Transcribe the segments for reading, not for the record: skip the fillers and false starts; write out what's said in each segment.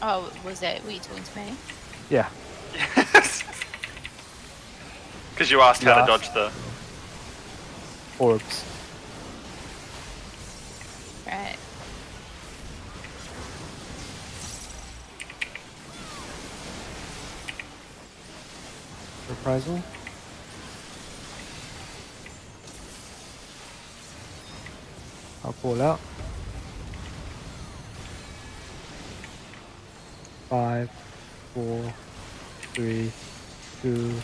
Oh, was it? Were you talking to me? Yeah. Yes. Because you asked how to dodge the orbs. Right. Reprisal. I'll pull out. 5, 4, 3, 2,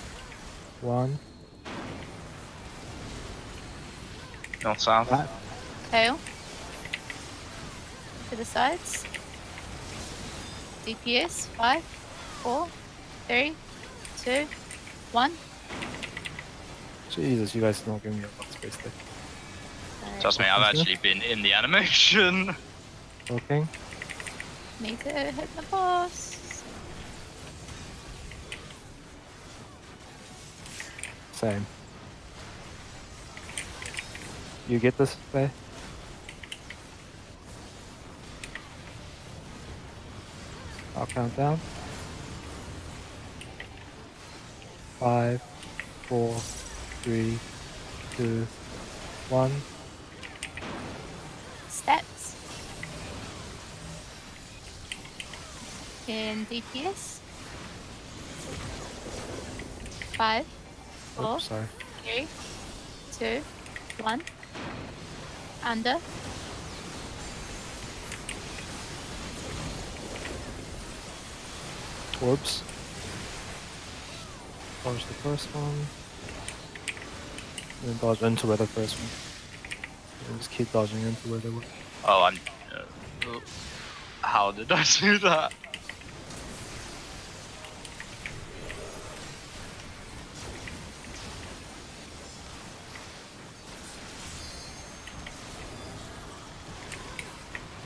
1. North south. Right. Tail. To the sides. DPS. 5, 4, 3, 2, 1. Jesus, you guys are not giving me a lot of space there. Trust me, I've actually been in the animation. Okay. Need to hit the boss. Same. You get this way? I'll count down. 5, 4, 3, 2, 1. Stats. In DPS. 5, 4, Oops, sorry. 3, 2, 1. Under. Orbs. Dodge the first one. And then dodge into where the first one. And just keep dodging into where they were. Oh, I'm. How did I do that?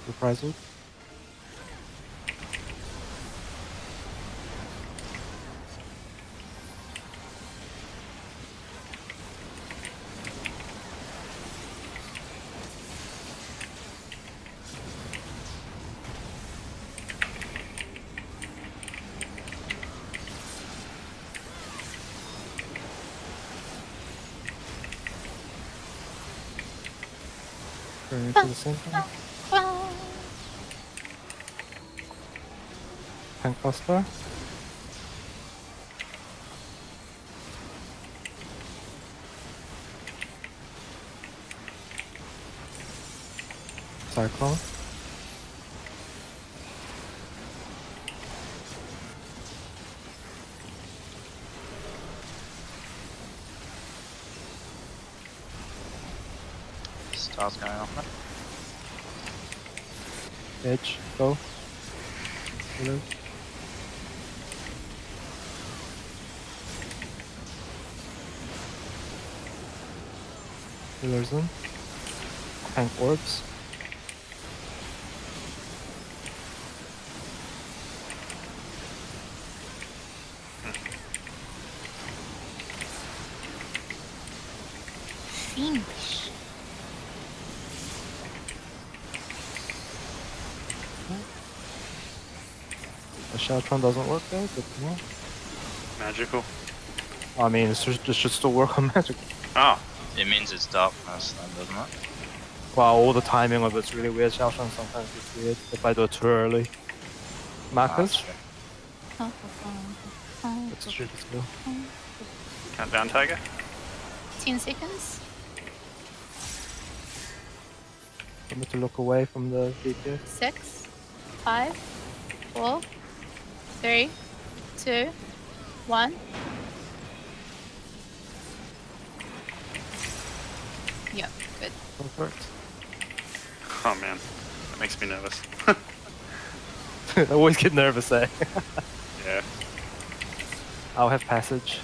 Reprisal. Turn into the center. Tank cluster. Cyclone. Stars going off now. Edge. Go. Hello. Healers in. Tank orbs. Fiendish. The Sheltron doesn't work there, but no. magical. I mean, it should still work on magic. Oh, It means it's darkness, then, doesn't it? Wow, all the timing of it's really weird. Sheltron sometimes gets weird if I do it too early. Marcus? That's a stupid skill. countdown, Tiger. 10 seconds. I'm going to look away from the DPS. 6, 5, 4, 3, 2, 1. Yep, good. Perfect. Oh man, that makes me nervous. I always get nervous, eh? Yeah. I'll have passage.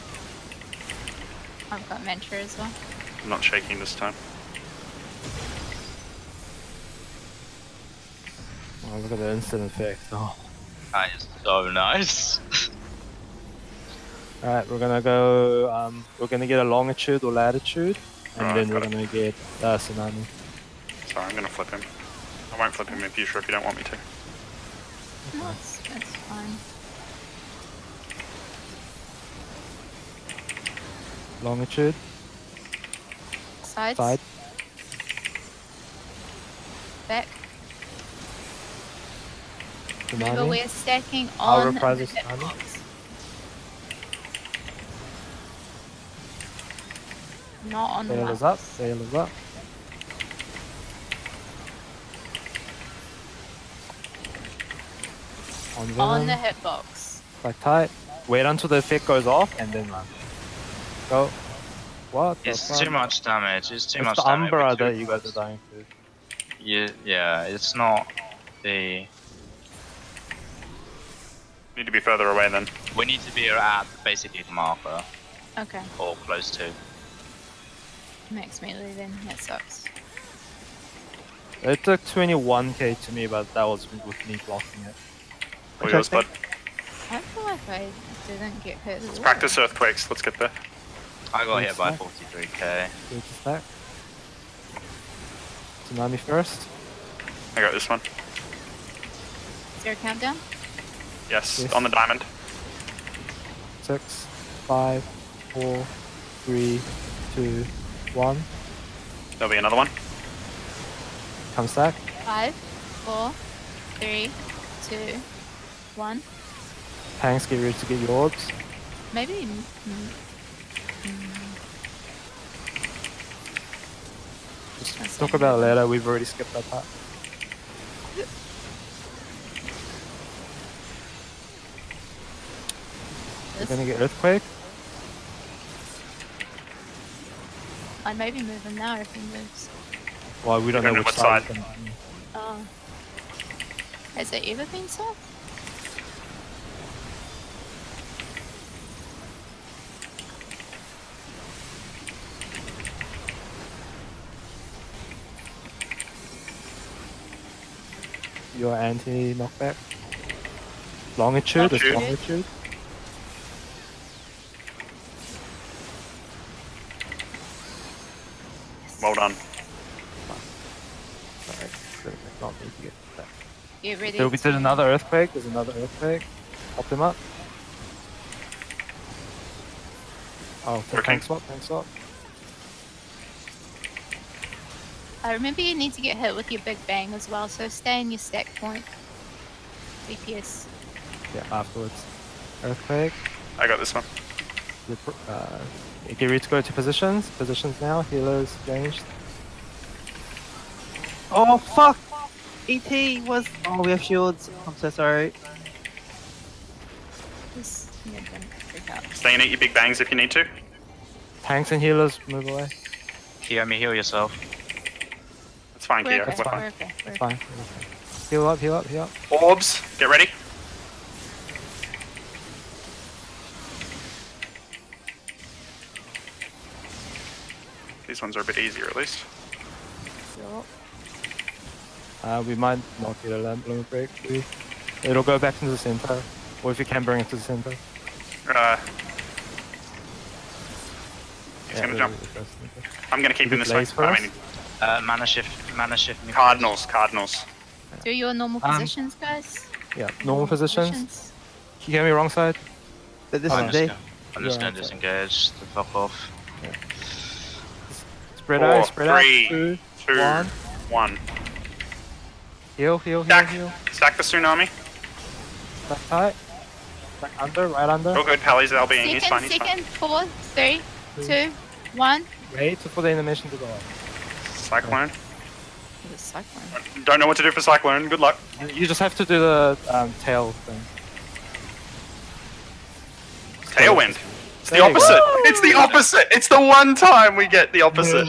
I've got Mentor as well. I'm not shaking this time. Oh, look at the instant effect. Oh. That is so nice. Alright, we're gonna go, we're gonna get a longitude or latitude, and Right, then we're got it. gonna get tsunami. Sorry, I'm gonna flip him. I won't flip him if you're sure if you don't want me to. That's fine. Longitude. Sides. Side. Back. Remember, Tsunami. we're stacking I'll on the reprise the hit tsunami. box. Not on the Sail left. is up. Sail is up. On venom. On the hitbox. Back tight. Wait until the effect goes off and then run. Go. What the It's fuck? too much damage. It's too It's much the damage. Umbra with that two you guys plus. are dying to. Yeah, it's not the. Need to be further away then. We need to be at basically the marker Okay. or close to. Max melee then. That sucks. It took 21k to me, but that was with me blocking it. All yours, bud. I feel like I didn't get hit at all. Practice earthquakes. Let's get there. I got hit by Thanks, 43k. Good stack. Tsunami first. I got this one. Is there a countdown? Yes, Yes. on the diamond. 6, 5, 4, 3, 2, 1. There'll be another one. Come stack. 5, 4, 3, 2, 1. Tanks, get ready to get your orbs. Maybe. Just talk about it later, we've already skipped that part. We're gonna get Earthquake. I'd maybe move him now if he moves. Well, we don't know don't know which what side. side. he's gonna be. Oh. Has it ever been soft? Your anti-knockback. Longitude is Longitude. longitude. Well done. Sorry, did not need to get that. Get ready. So we did another earthquake. There's another earthquake. Up them up. Oh, Working. tank swap, tank swap. I remember you need to get hit with your big bang as well, so stay in your stack point. DPS. Yeah, afterwards. Earthquake. I got this one. Get ready to go to positions. Positions now. Healers ranged. Oh fuck! ET was. Oh, we have shields. I'm so sorry. Just yeah, don't freak out. Stay in at your big bangs if you need to. Tanks and healers move away. Kiyomi, heal yourself. It's fine, We're Kia. okay, We're we're fine. okay, we're It's okay. fine. Heal up, heal up, heal up. Orbs, get ready. These ones are a bit easier at least. We might not get a limit break. It'll go back into the center. Or if you can bring it to the center. He's gonna jump. I'm gonna keep Is him it this way. Blaze for I us? mean, Mana shift me. Cardinals, Cardinals. Do your normal Um, positions, guys. Yeah, normal positions. You get me wrong side. But this Oh, is no. D. I'm just Yeah, gonna okay. disengage the fuck off. Spread 4, out, spread 3, out. 2, 2, 1. 1. Heal, heal, heal, Stack. heal. Stack the tsunami. Back tight. Back under, right under. All good, Pally's LBing. He's fine, Second, he's fine. second, 4, 3, 2, 1. Wait for the animation to go off. Cyclone. It was cyclone. Don't know what to do for Cyclone. Good luck. You just have to do the tail thing. Tailwind. It's the There you go. opposite. It's the opposite. It's the one time we get the opposite.